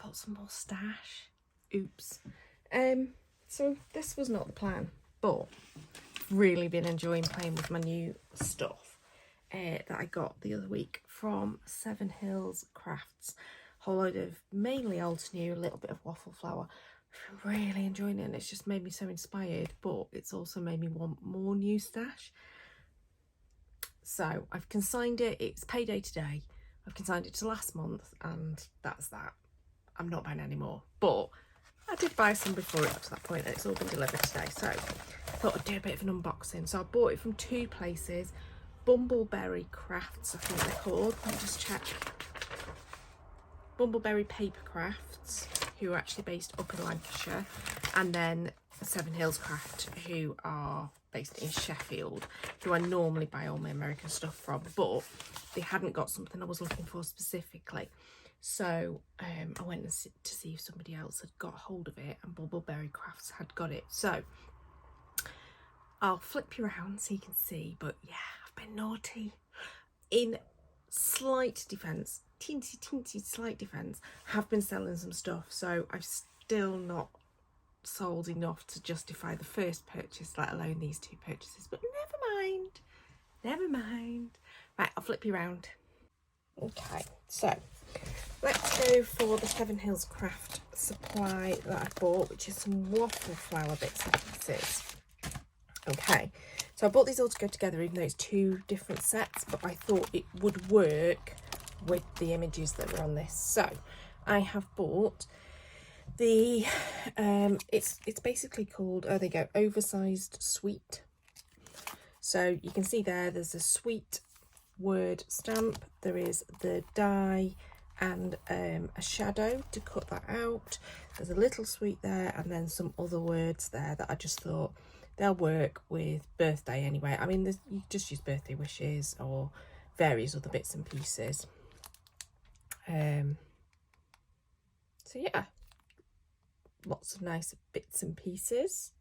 got some more stash. Oops. So this was not the plan, but really been enjoying playing with my new stuff that I got the other week from Seven Hills Crafts. Whole load of mainly old to new, a little bit of waffle flour. Really enjoying it, and it's just made me so inspired, but it's also made me want more new stash. So I've consigned it. It's payday today. I've consigned it to last month, and that's that. I'm not buying any more, but I did buy some before it got to that point, and it's all been delivered today. So I thought I'd do a bit of an unboxing. So I bought it from two places. Bumbleberry Crafts, I think they're called. Let me just check. Bumbleberry Paper Crafts, who are actually based up in Lancashire, and then Seven Hills Craft, who are based in Sheffield, who I normally buy all my American stuff from, but they hadn't got something I was looking for specifically. So I went to see if somebody else had got hold of it, and Bumbleberry Crafts had got it. So I'll flip you around so you can see, but yeah, I've been naughty. In slight defence, teensy slight defence, have been selling some stuff, so I've still not sold enough to justify the first purchase, let alone these two purchases, but never mind. Right, I'll flip you around. Okay, so let's go for the Seven Hills Craft supply that I bought, which is some waffle flour bits and pieces. Okay, so I bought these all to go together, even though it's two different sets, but I thought it would work with the images that were on this. So I have bought the it's basically called, oh, there you go, oversized sweet. So you can see there's a sweet word stamp, there is the die and a shadow to cut that out. There's a little sweet there, and then some other words there that I just thought they'll work with birthday anyway. I mean, you just use birthday wishes or various other bits and pieces. So yeah, lots of nice bits and pieces.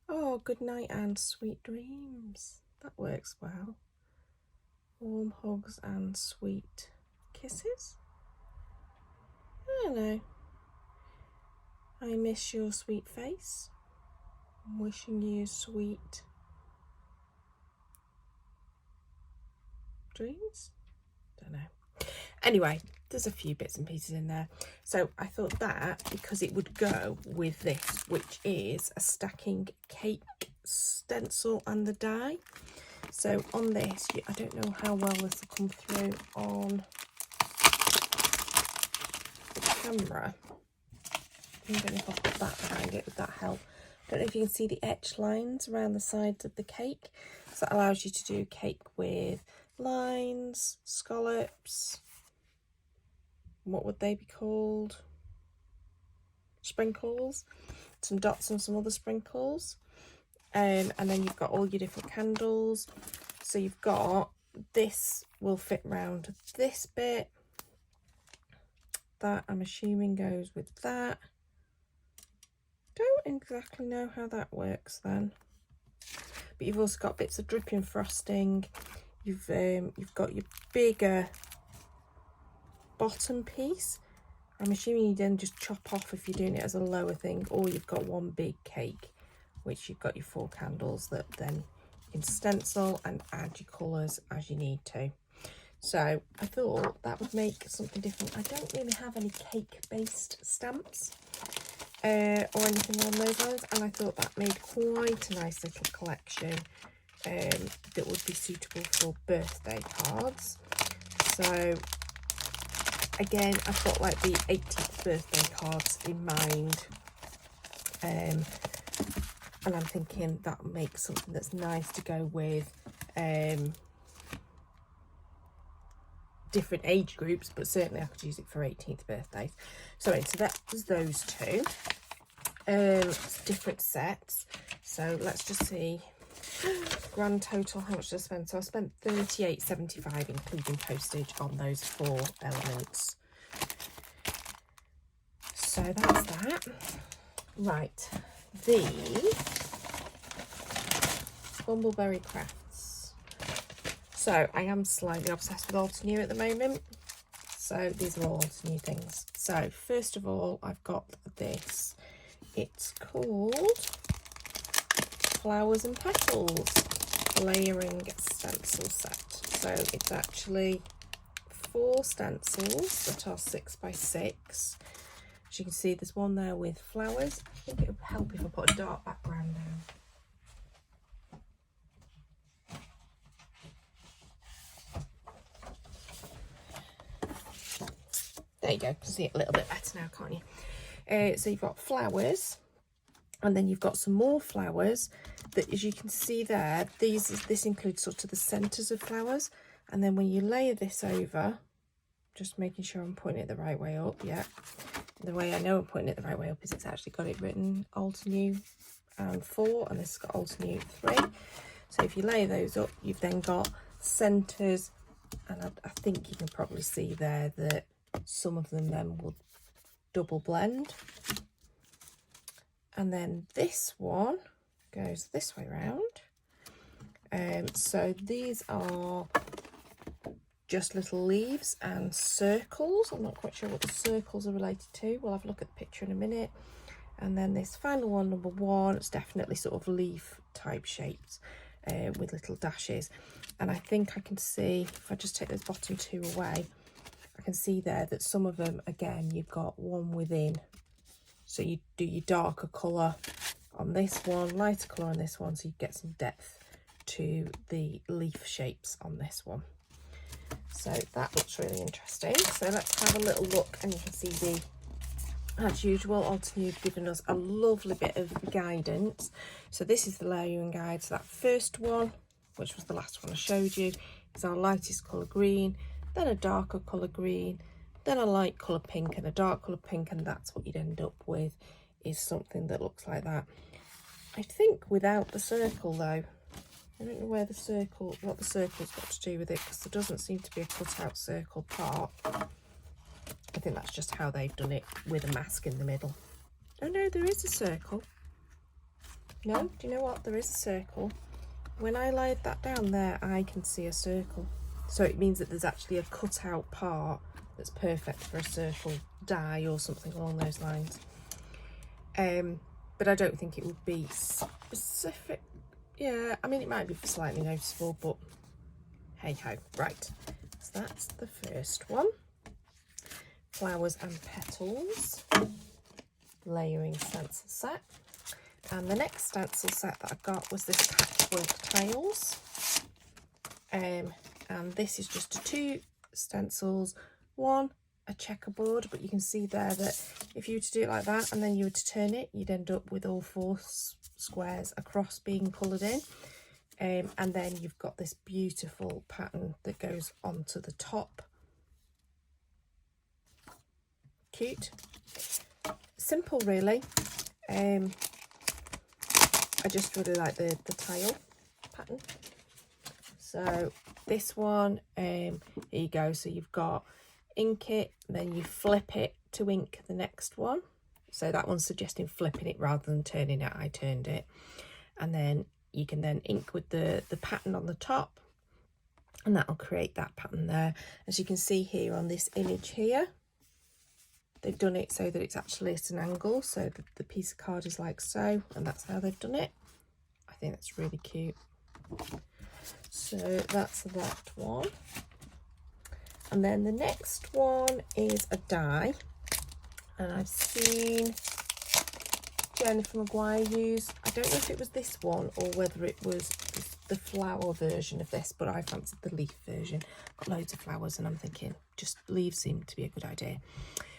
Oh, good night and sweet dreams. That works well. Warm hugs and sweet kisses. I don't know. I miss your sweet face. I'm wishing you sweet dreams. Don't know. Anyway, there's a few bits and pieces in there. So I thought that, because it would go with this, which is a stacking cake stencil and the die. So on this, I don't know how well this will come through on the camera. Even if I put that behind it, would that help? I don't know if you can see the etch lines around the sides of the cake. So that allows you to do cake with lines, scallops, what would they be called? Sprinkles, some dots and some other sprinkles. And then you've got all your different candles. So you've got, this will fit round this bit. That, I'm assuming, goes with that. Don't exactly know how that works then. But you've also got bits of dripping frosting. You've got your bigger bottom piece. I'm assuming you then just chop off if you're doing it as a lower thing, or you've got one big cake, which you've got your 4 candles that then you can stencil and add your colours as you need to. So I thought that would make something different. I don't really have any cake based stamps or anything along those lines, and I thought that made quite a nice little collection that would be suitable for birthday cards. So again, I've got like the 80th birthday cards in mind, and I'm thinking that makes something that's nice to go with different age groups, but certainly I could use it for 18th birthdays. So that was those two. Different sets. So let's just see. Grand total, how much did I spend? So I spent £38.75 including postage on those 4 elements. So that's that. Right, the Bumbleberry Crafts. So I am slightly obsessed with Alta New at the moment. So these are all new things. So first of all, I've got this. It's called Flowers and Petals Layering Stencil Set. So it's actually 4 stencils that are 6 by 6. As you can see, there's one there with flowers. I think it would help if I put a dark background down. There you go, you can see it a little bit better now, can't you? So you've got flowers, and then you've got some more flowers that, as you can see there, this includes sort of the centres of flowers. And then when you layer this over, just making sure I'm putting it the right way up, yeah. The way I know I'm putting it the right way up is it's actually got it written Altenew and 4, and this has got Altenew 3. So if you layer those up, you've then got centres, and I think you can probably see there that some of them then will double blend. And then this one goes this way round. So these are just little leaves and circles. I'm not quite sure what the circles are related to. We'll have a look at the picture in a minute. And then this final one, number 1, it's definitely sort of leaf type shapes with little dashes. And I think I can see, if I just take those bottom 2 away, I can see there that some of them, again, you've got one within. So you do your darker colour on this one, lighter colour on this one, so you get some depth to the leaf shapes on this one. So that looks really interesting. So let's have a little look, and you can see the, as usual, Altenew have given us a lovely bit of guidance. So this is the layering guide. So that first one, which was the last one I showed you, is our lightest colour green, then a darker colour green, then a light colour pink and a dark colour pink, and that's what you'd end up with, is something that looks like that. I think without the circle though, I don't know where the circle, what the circle's got to do with it, because there doesn't seem to be a cut out circle part. I think that's just how they've done it, with a mask in the middle. Oh no, there is a circle. No, do you know what? There is a circle. When I laid that down there, I can see a circle. So it means that there's actually a cut out part that's perfect for a circle die or something along those lines. But I don't think it would be specific. Yeah, I mean, it might be slightly noticeable, but hey ho. Right, so that's the first one. Flowers and Petals Layering Stencil Set. And the next stencil set that I got was this Patchwork Tails. And this is just 2 stencils, 1 a checkerboard, but you can see there that if you were to do it like that and then you were to turn it, you'd end up with all 4 squares across being coloured in. And then you've got this beautiful pattern that goes onto the top. Cute. Simple, really. I just really like the tail pattern. So this one, here you go. So you've got ink it, then you flip it to ink the next one. So that one's suggesting flipping it rather than turning it. I turned it. And then you can then ink with the pattern on the top, and that'll create that pattern there. As you can see here on this image here, they've done it so that it's actually at an angle, so that the piece of card is like so, and that's how they've done it. I think that's really cute. So that's that one. And then the next one is a die, and I've seen Jennifer Maguire use, I don't know if it was this one or whether it was the flower version of this, but I fancied the leaf version. Got loads of flowers and I'm thinking just leaves seem to be a good idea.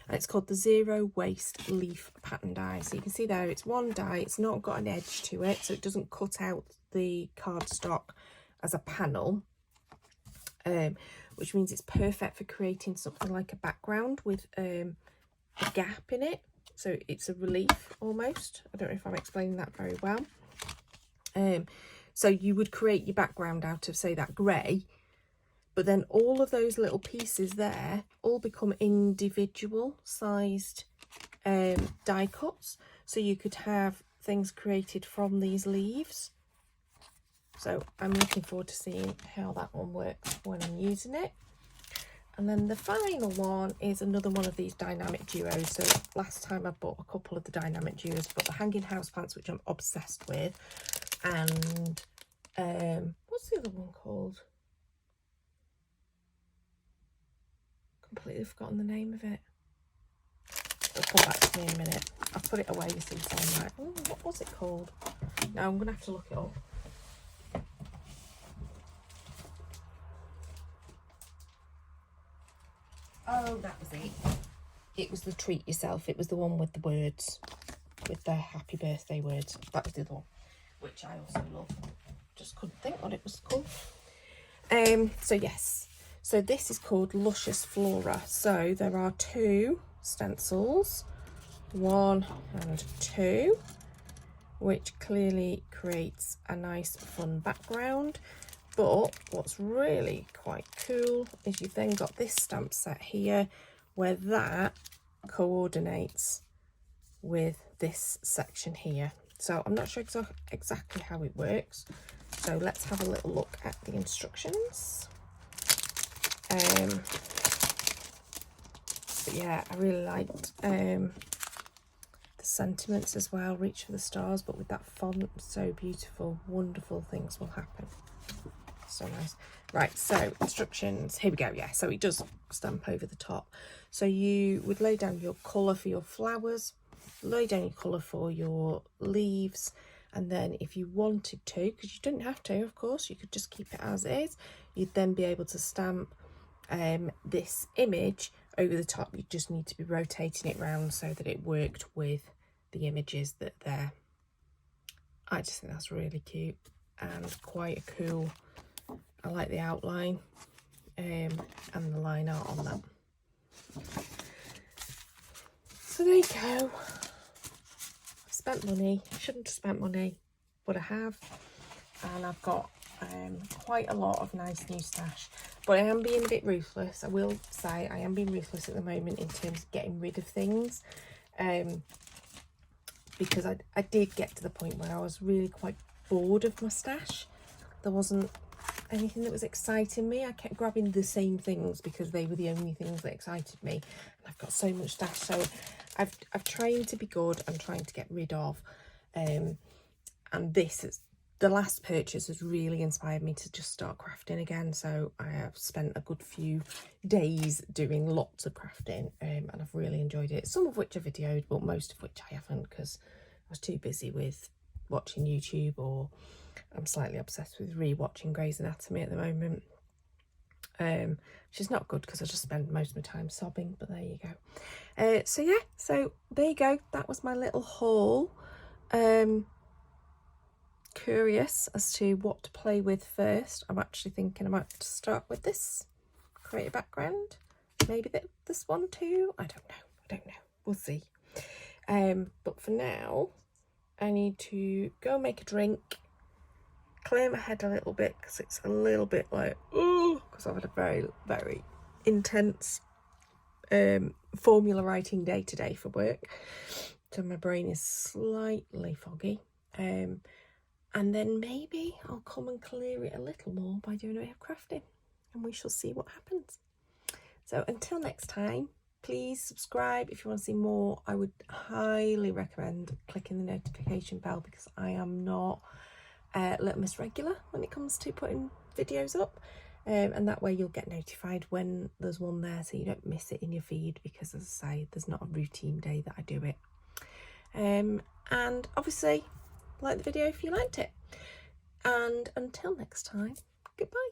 And it's called the Zero Waste Leaf Pattern Die. So you can see there it's one die, it's not got an edge to it, so it doesn't cut out the cardstock as a panel, which means it's perfect for creating something like a background with a gap in it. So it's a relief almost. I don't know if I'm explaining that very well. So you would create your background out of, say, that grey, but then all of those little pieces there all become individual sized die cuts. So you could have things created from these leaves. So I'm looking forward to seeing how that one works when I'm using it. And then the final one is another one of these dynamic duos. So last time I bought a couple of the dynamic duos, but the hanging houseplants, which I'm obsessed with. And what's the other one called? Completely forgotten the name of it. It'll come back to me in a minute. I've put it away, you see, so I'm like, oh, what was it called? Now I'm going to have to look it up. Oh, that was it. It was the Treat Yourself. It was the one with the words, with the happy birthday words. That was the other one, which I also love. Just couldn't think what it was called. So yes. So this is called Luscious Flora. So there are 2 stencils, 1 and 2, which clearly creates a nice fun background. But what's really quite cool is you've then got this stamp set here where that coordinates with this section here. So I'm not sure exactly how it works. So let's have a little look at the instructions. But yeah, I really liked the sentiments as well. Reach for the stars, but with that font, so beautiful. Wonderful things will happen. So nice. Right, so instructions, here we go. Yeah, so it does stamp over the top. So you would lay down your colour for your flowers, lay down your colour for your leaves, and then if you wanted to, because you don't have to, of course, you could just keep it as is, you'd then be able to stamp this image over the top. You just need to be rotating it round so that it worked with the images that are there. I just think that's really cute and quite a cool. I like the outline and the line art on that. So there you go. I've spent money. I shouldn't have spent money, but I have. And I've got quite a lot of nice new stash. But I am being a bit ruthless. I will say I am being ruthless at the moment in terms of getting rid of things. Because I did get to the point where I was really quite bored of my stash. There wasn't anything that was exciting me. I kept grabbing the same things because they were the only things that excited me. And I've got so much stash, so I've trying to be good. I'm trying to get rid of, and this is the last purchase has really inspired me to just start crafting again. So I have spent a good few days doing lots of crafting, and I've really enjoyed it. Some of which I videoed, but most of which I haven't because I was too busy with watching YouTube, or I'm slightly obsessed with re-watching Grey's Anatomy at the moment, which is not good because I just spend most of my time sobbing, but there you go. So yeah, so there you go. That was my little haul. Curious as to what to play with first. I'm actually thinking I might start with this, create a background, maybe this one too. I don't know, we'll see. But for now I need to go make a drink, clear my head a little bit because it's a little bit like, oh, because I've had a very, very intense formula writing day today for work. So my brain is slightly foggy. And then maybe I'll come and clear it a little more by doing a bit of crafting, and we shall see what happens. So until next time, please subscribe if you want to see more. I would highly recommend clicking the notification bell because I am not Little Miss Regular when it comes to putting videos up, and that way you'll get notified when there's one there, so you don't miss it in your feed, because as I say, there's not a routine day that I do it. And obviously like the video if you liked it, and until next time, goodbye.